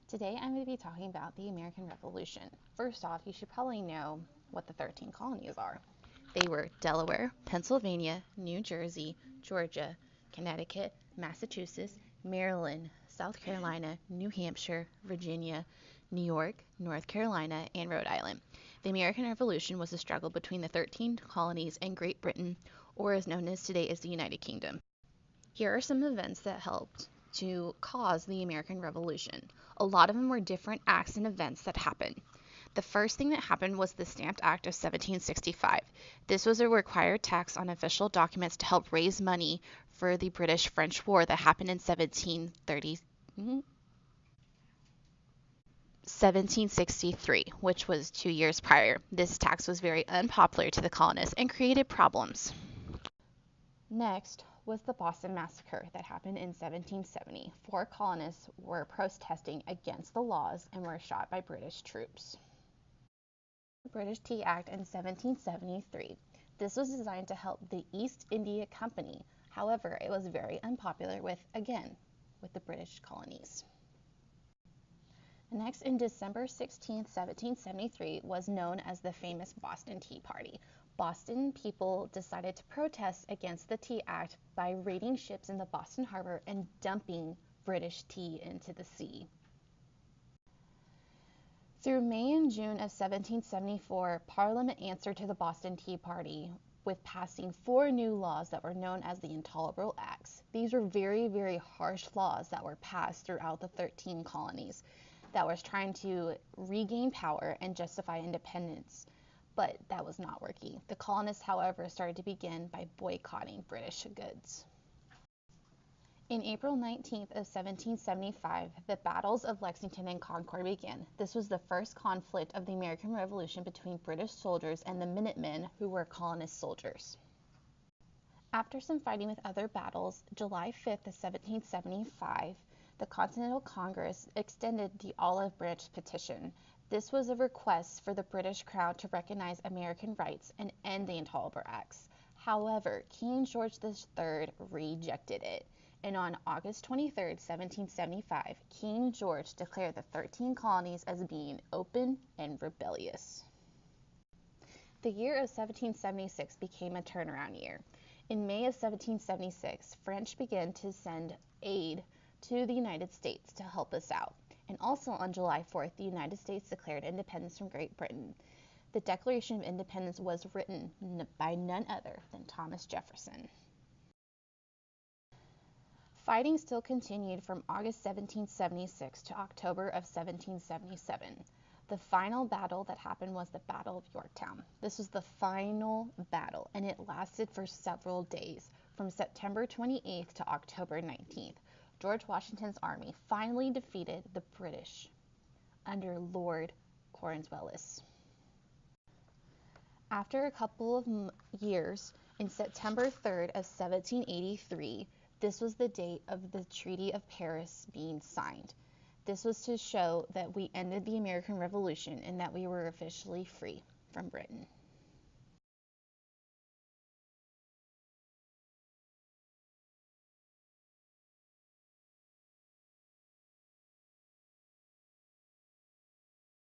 Today I'm going to be talking about the American Revolution. First off, you should probably know what the 13 colonies are. They were Delaware, Pennsylvania, New Jersey, Georgia, Connecticut, Massachusetts, Maryland, South Carolina, New Hampshire, Virginia, New York, North Carolina, and Rhode Island. The American Revolution was a struggle between the 13 colonies and Great Britain, or as known as today as the United Kingdom. Here are some events that helped to cause the American Revolution. A lot of them were different acts and events that happened. The first thing that happened was the Stamp Act of 1765. This was a required tax on official documents to help raise money for the British-French War that happened in 1763, which was 2 years prior. This tax was very unpopular to the colonists and created problems. Next was the Boston Massacre that happened in 1770. 4 colonists were protesting against the laws and were shot by British troops. The British Tea Act in 1773. This was designed to help the East India Company. However, it was very unpopular with the British colonies. Next, in December 16, 1773, was known as the famous Boston Tea Party. Boston people decided to protest against the Tea Act by raiding ships in the Boston Harbor and dumping British tea into the sea. Through May and June of 1774, Parliament answered to the Boston Tea Party with passing 4 new laws that were known as the Intolerable Acts. These were very, very harsh laws that were passed throughout the 13 colonies that was trying to regain power and justify independence. But that was not working. The colonists, however, started to begin by boycotting British goods. In April 19th of 1775, the battles of Lexington and Concord began. This was the first conflict of the American Revolution between British soldiers and the Minutemen, who were colonist soldiers. After some fighting with other battles, July 5th of 1775, the Continental Congress extended the Olive Branch Petition. This was a request for the British Crown to recognize American rights and end the Intolerable Acts. However, King George III rejected it, and on August 23, 1775, King George declared the 13 colonies as being open and rebellious. The year of 1776 became a turnaround year. In May of 1776, French began to send aid to the United States to help us out. And also on July 4th, the United States declared independence from Great Britain. The Declaration of Independence was written by none other than Thomas Jefferson. Fighting still continued from August 1776 to October of 1777. The final battle that happened was the Battle of Yorktown. This was the final battle, and it lasted for several days, from September 28th to October 19th. George Washington's army finally defeated the British under Lord Cornwallis. After a couple of years, in September 3rd of 1783, this was the date of the Treaty of Paris being signed. This was to show that we ended the American Revolution and that we were officially free from Britain.